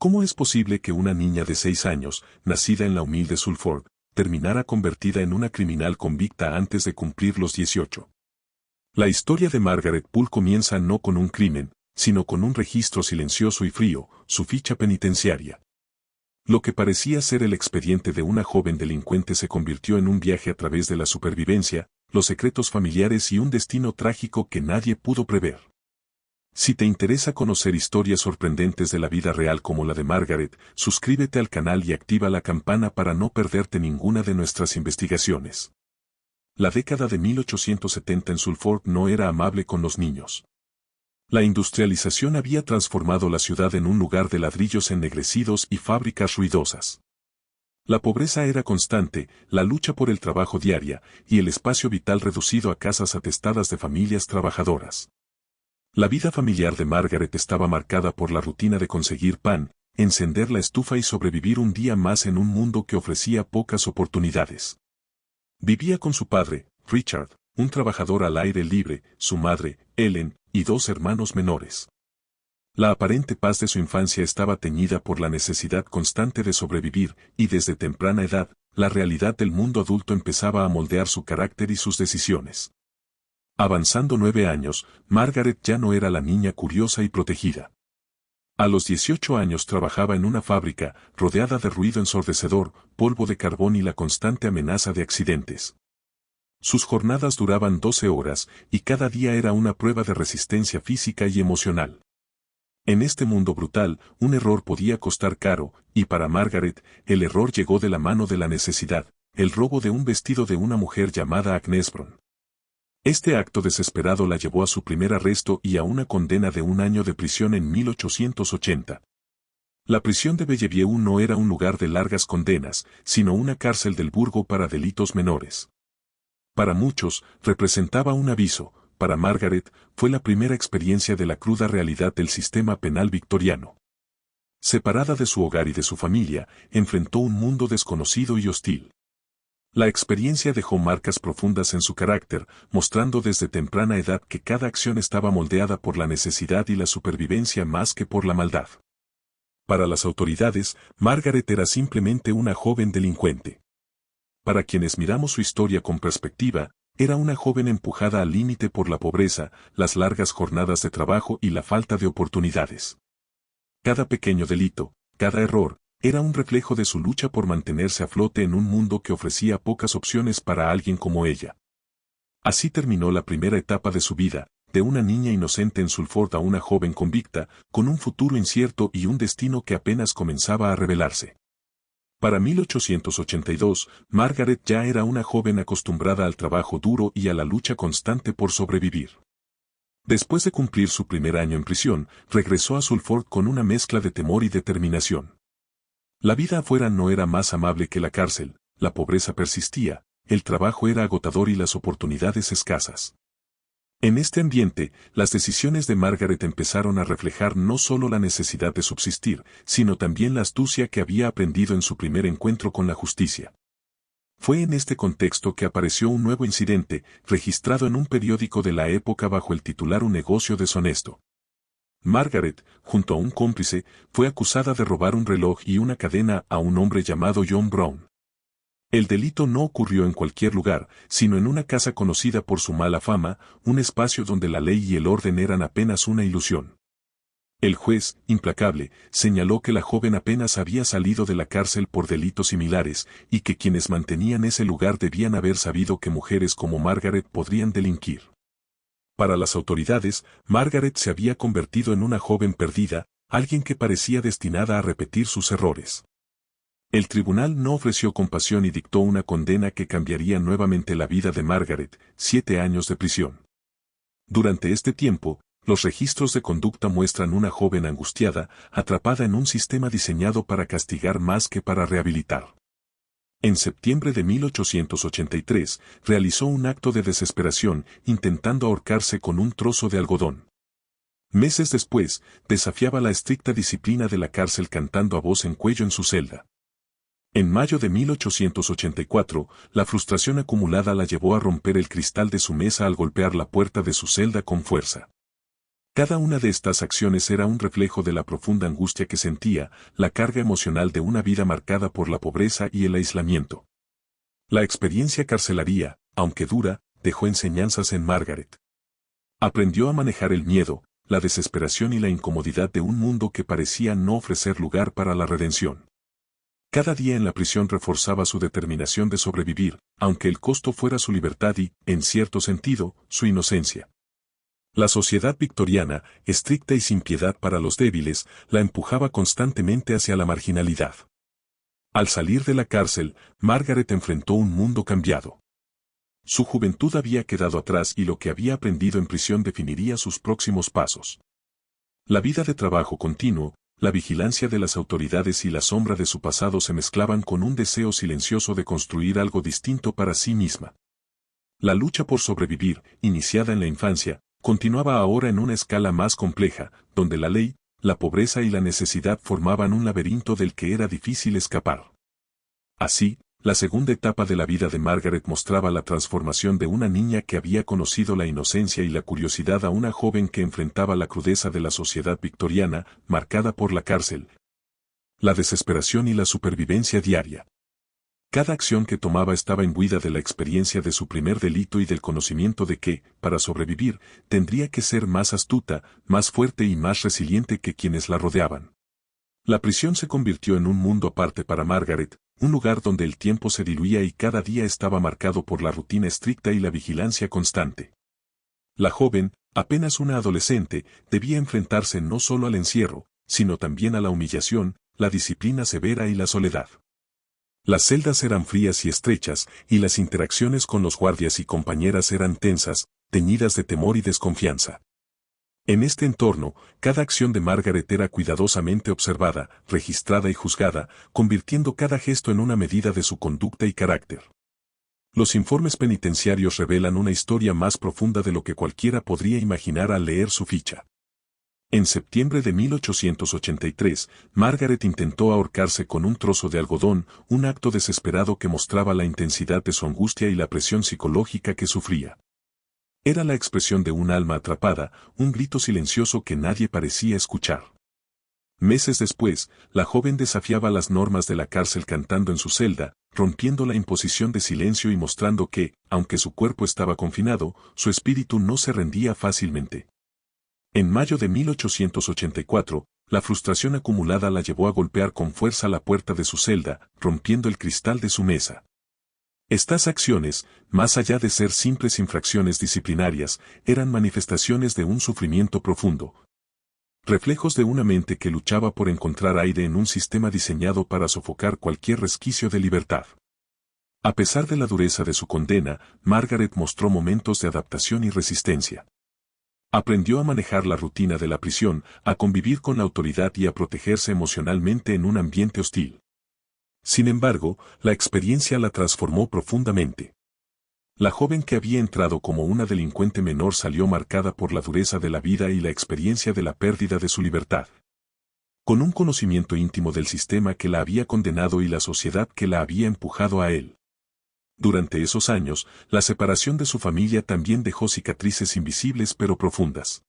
¿Cómo es posible que una niña de 6 años, nacida en la humilde Sulford, terminara convertida en una criminal convicta antes de cumplir los 18? La historia de Margaret Poole comienza no con un crimen, sino con un registro silencioso y frío, su ficha penitenciaria. Lo que parecía ser el expediente de una joven delincuente se convirtió en un viaje a través de la supervivencia, los secretos familiares y un destino trágico que nadie pudo prever. Si te interesa conocer historias sorprendentes de la vida real como la de Margaret, suscríbete al canal y activa la campana para no perderte ninguna de nuestras investigaciones. La década de 1870 en Sulford no era amable con los niños. La industrialización había transformado la ciudad en un lugar de ladrillos ennegrecidos y fábricas ruidosas. La pobreza era constante, la lucha por el trabajo diaria, y el espacio vital reducido a casas atestadas de familias trabajadoras. La vida familiar de Margaret estaba marcada por la rutina de conseguir pan, encender la estufa y sobrevivir un día más en un mundo que ofrecía pocas oportunidades. Vivía con su padre, Richard, un trabajador al aire libre, su madre, Ellen, y 2 hermanos menores. La aparente paz de su infancia estaba teñida por la necesidad constante de sobrevivir, y desde temprana edad, la realidad del mundo adulto empezaba a moldear su carácter y sus decisiones. Avanzando 9 años, Margaret ya no era la niña curiosa y protegida. A los 18 años trabajaba en una fábrica, rodeada de ruido ensordecedor, polvo de carbón y la constante amenaza de accidentes. Sus jornadas duraban 12 horas, y cada día era una prueba de resistencia física y emocional. En este mundo brutal, un error podía costar caro, y para Margaret, el error llegó de la mano de la necesidad, el robo de un vestido de una mujer llamada Agnes Brown. Este acto desesperado la llevó a su primer arresto y a una condena de 1 año de prisión en 1880. La prisión de Bellevue no era un lugar de largas condenas, sino una cárcel del burgo para delitos menores. Para muchos, representaba un aviso, para Margaret, fue la primera experiencia de la cruda realidad del sistema penal victoriano. Separada de su hogar y de su familia, enfrentó un mundo desconocido y hostil. La experiencia dejó marcas profundas en su carácter, mostrando desde temprana edad que cada acción estaba moldeada por la necesidad y la supervivencia más que por la maldad. Para las autoridades, Margaret era simplemente una joven delincuente. Para quienes miramos su historia con perspectiva, era una joven empujada al límite por la pobreza, las largas jornadas de trabajo y la falta de oportunidades. Cada pequeño delito, cada error, era un reflejo de su lucha por mantenerse a flote en un mundo que ofrecía pocas opciones para alguien como ella. Así terminó la primera etapa de su vida, de una niña inocente en Sulford a una joven convicta, con un futuro incierto y un destino que apenas comenzaba a revelarse. Para 1882, Margaret ya era una joven acostumbrada al trabajo duro y a la lucha constante por sobrevivir. Después de cumplir su primer año en prisión, regresó a Sulford con una mezcla de temor y determinación. La vida afuera no era más amable que la cárcel, la pobreza persistía, el trabajo era agotador y las oportunidades escasas. En este ambiente, las decisiones de Margaret empezaron a reflejar no solo la necesidad de subsistir, sino también la astucia que había aprendido en su primer encuentro con la justicia. Fue en este contexto que apareció un nuevo incidente, registrado en un periódico de la época bajo el titular Un negocio deshonesto. Margaret, junto a un cómplice, fue acusada de robar un reloj y una cadena a un hombre llamado John Brown. El delito no ocurrió en cualquier lugar, sino en una casa conocida por su mala fama, un espacio donde la ley y el orden eran apenas una ilusión. El juez, implacable, señaló que la joven apenas había salido de la cárcel por delitos similares, y que quienes mantenían ese lugar debían haber sabido que mujeres como Margaret podrían delinquir. Para las autoridades, Margaret se había convertido en una joven perdida, alguien que parecía destinada a repetir sus errores. El tribunal no ofreció compasión y dictó una condena que cambiaría nuevamente la vida de Margaret, 7 años de prisión. Durante este tiempo, los registros de conducta muestran una joven angustiada, atrapada en un sistema diseñado para castigar más que para rehabilitar. En septiembre de 1883, realizó un acto de desesperación, intentando ahorcarse con un trozo de algodón. Meses después, desafiaba la estricta disciplina de la cárcel cantando a voz en cuello en su celda. En mayo de 1884, la frustración acumulada la llevó a romper el cristal de su mesa al golpear la puerta de su celda con fuerza. Cada una de estas acciones era un reflejo de la profunda angustia que sentía, la carga emocional de una vida marcada por la pobreza y el aislamiento. La experiencia carcelaria, aunque dura, dejó enseñanzas en Margaret. Aprendió a manejar el miedo, la desesperación y la incomodidad de un mundo que parecía no ofrecer lugar para la redención. Cada día en la prisión reforzaba su determinación de sobrevivir, aunque el costo fuera su libertad y, en cierto sentido, su inocencia. La sociedad victoriana, estricta y sin piedad para los débiles, la empujaba constantemente hacia la marginalidad. Al salir de la cárcel, Margaret enfrentó un mundo cambiado. Su juventud había quedado atrás y lo que había aprendido en prisión definiría sus próximos pasos. La vida de trabajo continuo, la vigilancia de las autoridades y la sombra de su pasado se mezclaban con un deseo silencioso de construir algo distinto para sí misma. La lucha por sobrevivir, iniciada en la infancia, continuaba ahora en una escala más compleja, donde la ley, la pobreza y la necesidad formaban un laberinto del que era difícil escapar. Así, la segunda etapa de la vida de Margaret mostraba la transformación de una niña que había conocido la inocencia y la curiosidad a una joven que enfrentaba la crudeza de la sociedad victoriana, marcada por la cárcel, la desesperación y la supervivencia diaria. Cada acción que tomaba estaba imbuida de la experiencia de su primer delito y del conocimiento de que, para sobrevivir, tendría que ser más astuta, más fuerte y más resiliente que quienes la rodeaban. La prisión se convirtió en un mundo aparte para Margaret, un lugar donde el tiempo se diluía y cada día estaba marcado por la rutina estricta y la vigilancia constante. La joven, apenas una adolescente, debía enfrentarse no solo al encierro, sino también a la humillación, la disciplina severa y la soledad. Las celdas eran frías y estrechas, y las interacciones con los guardias y compañeras eran tensas, teñidas de temor y desconfianza. En este entorno, cada acción de Margaret era cuidadosamente observada, registrada y juzgada, convirtiendo cada gesto en una medida de su conducta y carácter. Los informes penitenciarios revelan una historia más profunda de lo que cualquiera podría imaginar al leer su ficha. En septiembre de 1883, Margaret intentó ahorcarse con un trozo de algodón, un acto desesperado que mostraba la intensidad de su angustia y la presión psicológica que sufría. Era la expresión de un alma atrapada, un grito silencioso que nadie parecía escuchar. Meses después, la joven desafiaba las normas de la cárcel cantando en su celda, rompiendo la imposición de silencio y mostrando que, aunque su cuerpo estaba confinado, su espíritu no se rendía fácilmente. En mayo de 1884, la frustración acumulada la llevó a golpear con fuerza la puerta de su celda, rompiendo el cristal de su mesa. Estas acciones, más allá de ser simples infracciones disciplinarias, eran manifestaciones de un sufrimiento profundo. Reflejos de una mente que luchaba por encontrar aire en un sistema diseñado para sofocar cualquier resquicio de libertad. A pesar de la dureza de su condena, Margaret mostró momentos de adaptación y resistencia. Aprendió a manejar la rutina de la prisión, a convivir con la autoridad y a protegerse emocionalmente en un ambiente hostil. Sin embargo, la experiencia la transformó profundamente. La joven que había entrado como una delincuente menor salió marcada por la dureza de la vida y la experiencia de la pérdida de su libertad. Con un conocimiento íntimo del sistema que la había condenado y la sociedad que la había empujado a él. Durante esos años, la separación de su familia también dejó cicatrices invisibles pero profundas.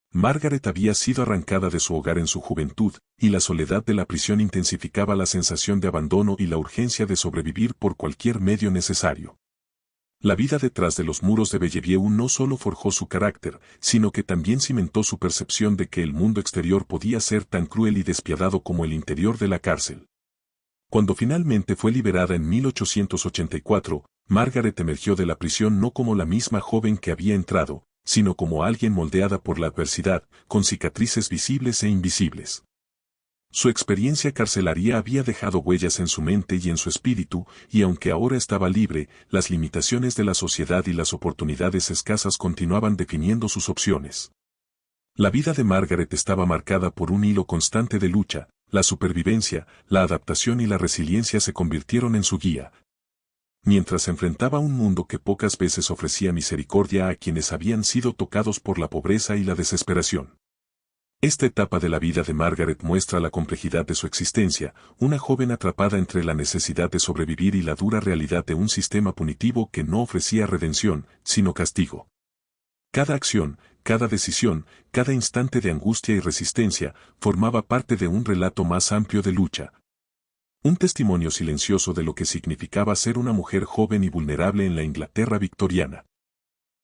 Margaret había sido arrancada de su hogar en su juventud, y la soledad de la prisión intensificaba la sensación de abandono y la urgencia de sobrevivir por cualquier medio necesario. La vida detrás de los muros de Bellevue no solo forjó su carácter, sino que también cimentó su percepción de que el mundo exterior podía ser tan cruel y despiadado como el interior de la cárcel. Cuando finalmente fue liberada en 1884, Margaret emergió de la prisión no como la misma joven que había entrado, sino como alguien moldeada por la adversidad, con cicatrices visibles e invisibles. Su experiencia carcelaria había dejado huellas en su mente y en su espíritu, y aunque ahora estaba libre, las limitaciones de la sociedad y las oportunidades escasas continuaban definiendo sus opciones. La vida de Margaret estaba marcada por un hilo constante de lucha, la supervivencia, la adaptación y la resiliencia se convirtieron en su guía. Mientras enfrentaba un mundo que pocas veces ofrecía misericordia a quienes habían sido tocados por la pobreza y la desesperación. Esta etapa de la vida de Margaret muestra la complejidad de su existencia, una joven atrapada entre la necesidad de sobrevivir y la dura realidad de un sistema punitivo que no ofrecía redención, sino castigo. Cada acción, cada decisión, cada instante de angustia y resistencia, formaba parte de un relato más amplio de lucha. Un testimonio silencioso de lo que significaba ser una mujer joven y vulnerable en la Inglaterra victoriana.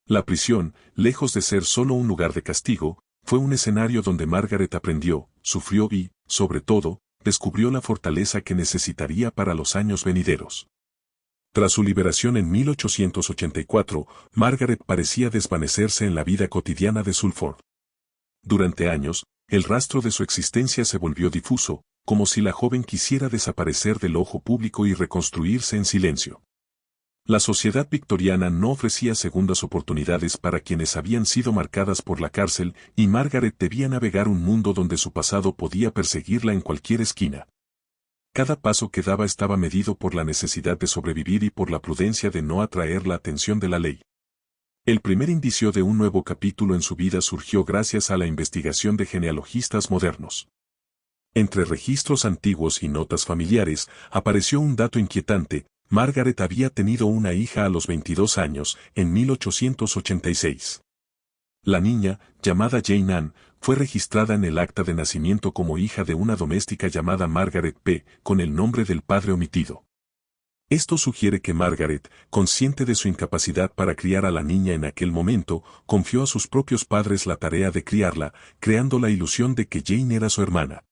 La prisión, lejos de ser solo un lugar de castigo, fue un escenario donde Margaret aprendió, sufrió y, sobre todo, descubrió la fortaleza que necesitaría para los años venideros. Tras su liberación en 1884, Margaret parecía desvanecerse en la vida cotidiana de Salford. Durante años, el rastro de su existencia se volvió difuso, como si la joven quisiera desaparecer del ojo público y reconstruirse en silencio. La sociedad victoriana no ofrecía segundas oportunidades para quienes habían sido marcadas por la cárcel, y Margaret debía navegar un mundo donde su pasado podía perseguirla en cualquier esquina. Cada paso que daba estaba medido por la necesidad de sobrevivir y por la prudencia de no atraer la atención de la ley. El primer indicio de un nuevo capítulo en su vida surgió gracias a la investigación de genealogistas modernos. Entre registros antiguos y notas familiares, apareció un dato inquietante: Margaret había tenido una hija a los 22 años, en 1886. La niña, llamada Jane Ann, fue registrada en el acta de nacimiento como hija de una doméstica llamada Margaret P., con el nombre del padre omitido. Esto sugiere que Margaret, consciente de su incapacidad para criar a la niña en aquel momento, confió a sus propios padres la tarea de criarla, creando la ilusión de que Jane era su hermana.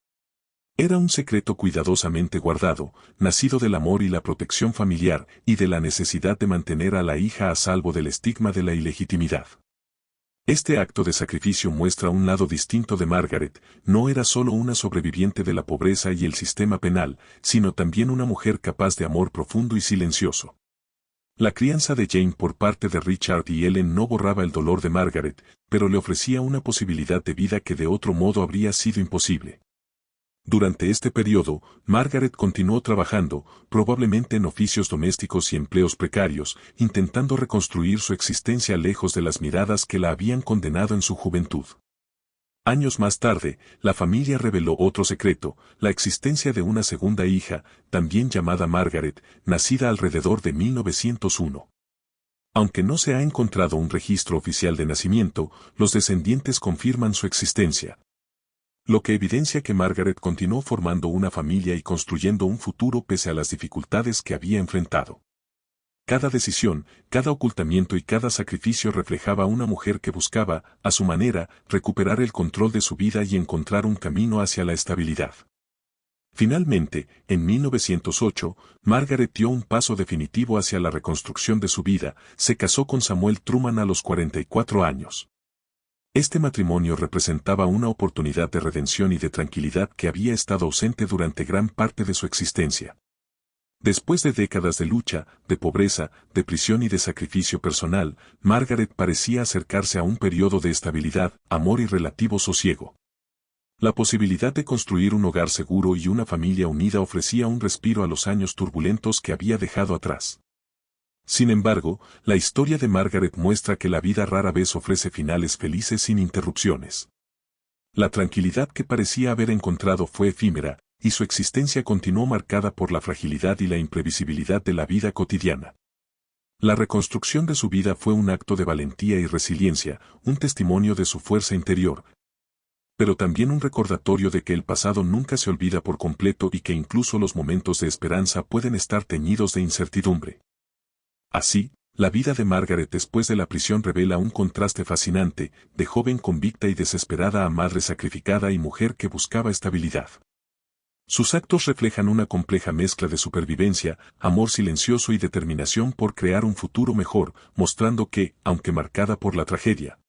Era un secreto cuidadosamente guardado, nacido del amor y la protección familiar, y de la necesidad de mantener a la hija a salvo del estigma de la ilegitimidad. Este acto de sacrificio muestra un lado distinto de Margaret: no era solo una sobreviviente de la pobreza y el sistema penal, sino también una mujer capaz de amor profundo y silencioso. La crianza de Jane por parte de Richard y Ellen no borraba el dolor de Margaret, pero le ofrecía una posibilidad de vida que de otro modo habría sido imposible. Durante este periodo, Margaret continuó trabajando, probablemente en oficios domésticos y empleos precarios, intentando reconstruir su existencia lejos de las miradas que la habían condenado en su juventud. Años más tarde, la familia reveló otro secreto: la existencia de una segunda hija, también llamada Margaret, nacida alrededor de 1901. Aunque no se ha encontrado un registro oficial de nacimiento, los descendientes confirman su existencia, lo que evidencia que Margaret continuó formando una familia y construyendo un futuro pese a las dificultades que había enfrentado. Cada decisión, cada ocultamiento y cada sacrificio reflejaba una mujer que buscaba, a su manera, recuperar el control de su vida y encontrar un camino hacia la estabilidad. Finalmente, en 1908, Margaret dio un paso definitivo hacia la reconstrucción de su vida: se casó con Samuel Truman a los 44 años. Este matrimonio representaba una oportunidad de redención y de tranquilidad que había estado ausente durante gran parte de su existencia. Después de décadas de lucha, de pobreza, de prisión y de sacrificio personal, Margaret parecía acercarse a un periodo de estabilidad, amor y relativo sosiego. La posibilidad de construir un hogar seguro y una familia unida ofrecía un respiro a los años turbulentos que había dejado atrás. Sin embargo, la historia de Margaret muestra que la vida rara vez ofrece finales felices sin interrupciones. La tranquilidad que parecía haber encontrado fue efímera, y su existencia continuó marcada por la fragilidad y la imprevisibilidad de la vida cotidiana. La reconstrucción de su vida fue un acto de valentía y resiliencia, un testimonio de su fuerza interior, pero también un recordatorio de que el pasado nunca se olvida por completo y que incluso los momentos de esperanza pueden estar teñidos de incertidumbre. Así, la vida de Margaret después de la prisión revela un contraste fascinante: de joven convicta y desesperada a madre sacrificada y mujer que buscaba estabilidad. Sus actos reflejan una compleja mezcla de supervivencia, amor silencioso y determinación por crear un futuro mejor, mostrando que, aunque marcada por la tragedia,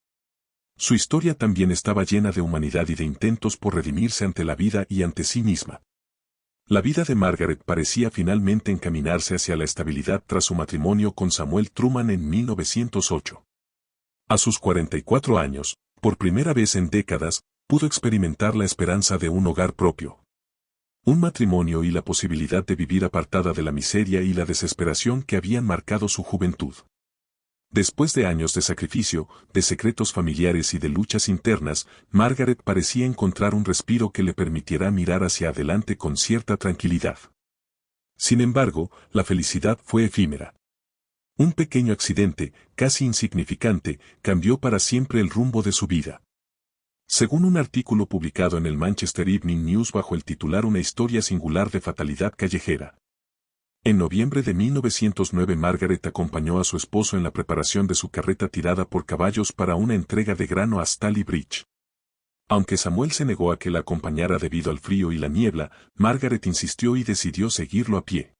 su historia también estaba llena de humanidad y de intentos por redimirse ante la vida y ante sí misma. La vida de Margaret parecía finalmente encaminarse hacia la estabilidad tras su matrimonio con Samuel Truman en 1908. A sus 44 años, por primera vez en décadas, pudo experimentar la esperanza de un hogar propio, un matrimonio y la posibilidad de vivir apartada de la miseria y la desesperación que habían marcado su juventud. Después de años de sacrificio, de secretos familiares y de luchas internas, Margaret parecía encontrar un respiro que le permitiera mirar hacia adelante con cierta tranquilidad. Sin embargo, la felicidad fue efímera. Un pequeño accidente, casi insignificante, cambió para siempre el rumbo de su vida. Según un artículo publicado en el Manchester Evening News bajo el titular Una historia singular de fatalidad callejera. En noviembre de 1909 Margaret acompañó a su esposo en la preparación de su carreta tirada por caballos para una entrega de grano a Stalybridge. Aunque Samuel se negó a que la acompañara debido al frío y la niebla, Margaret insistió y decidió seguirlo a pie.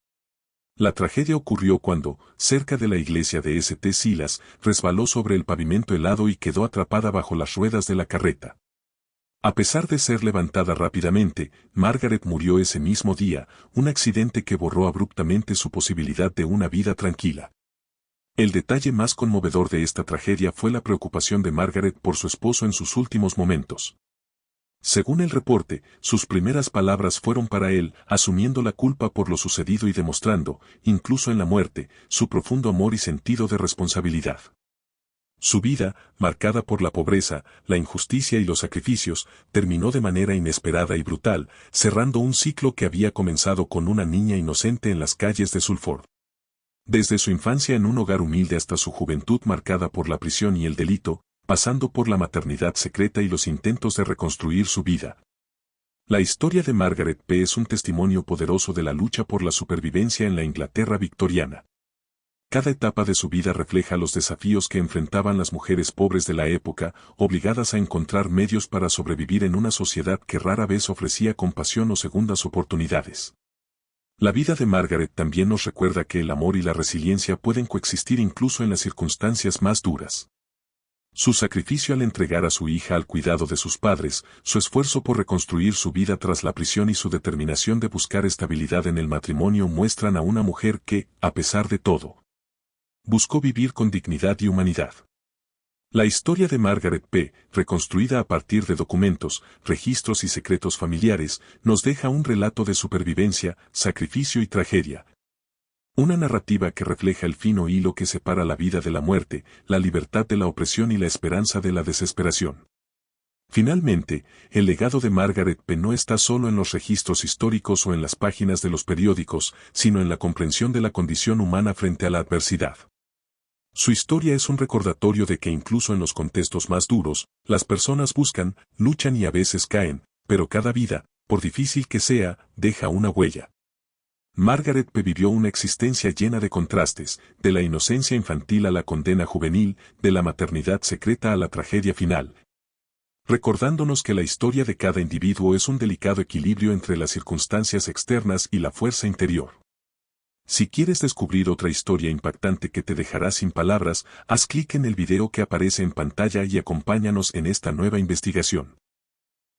La tragedia ocurrió cuando, cerca de la iglesia de St. Silas, resbaló sobre el pavimento helado y quedó atrapada bajo las ruedas de la carreta. A pesar de ser levantada rápidamente, Margaret murió ese mismo día, un accidente que borró abruptamente su posibilidad de una vida tranquila. El detalle más conmovedor de esta tragedia fue la preocupación de Margaret por su esposo en sus últimos momentos. Según el reporte, sus primeras palabras fueron para él, asumiendo la culpa por lo sucedido y demostrando, incluso en la muerte, su profundo amor y sentido de responsabilidad. Su vida, marcada por la pobreza, la injusticia y los sacrificios, terminó de manera inesperada y brutal, cerrando un ciclo que había comenzado con una niña inocente en las calles de Salford. Desde su infancia en un hogar humilde hasta su juventud marcada por la prisión y el delito, pasando por la maternidad secreta y los intentos de reconstruir su vida. La historia de Margaret P. es un testimonio poderoso de la lucha por la supervivencia en la Inglaterra victoriana. Cada etapa de su vida refleja los desafíos que enfrentaban las mujeres pobres de la época, obligadas a encontrar medios para sobrevivir en una sociedad que rara vez ofrecía compasión o segundas oportunidades. La vida de Margaret también nos recuerda que el amor y la resiliencia pueden coexistir incluso en las circunstancias más duras. Su sacrificio al entregar a su hija al cuidado de sus padres, su esfuerzo por reconstruir su vida tras la prisión y su determinación de buscar estabilidad en el matrimonio muestran a una mujer que, a pesar de todo, buscó vivir con dignidad y humanidad. La historia de Margaret P., reconstruida a partir de documentos, registros y secretos familiares, nos deja un relato de supervivencia, sacrificio y tragedia. Una narrativa que refleja el fino hilo que separa la vida de la muerte, la libertad de la opresión y la esperanza de la desesperación. Finalmente, el legado de Margaret P. no está solo en los registros históricos o en las páginas de los periódicos, sino en la comprensión de la condición humana frente a la adversidad. Su historia es un recordatorio de que incluso en los contextos más duros, las personas buscan, luchan y a veces caen, pero cada vida, por difícil que sea, deja una huella. Margaret P. vivió una existencia llena de contrastes, de la inocencia infantil a la condena juvenil, de la maternidad secreta a la tragedia final, recordándonos que la historia de cada individuo es un delicado equilibrio entre las circunstancias externas y la fuerza interior. Si quieres descubrir otra historia impactante que te dejará sin palabras, haz clic en el video que aparece en pantalla y acompáñanos en esta nueva investigación.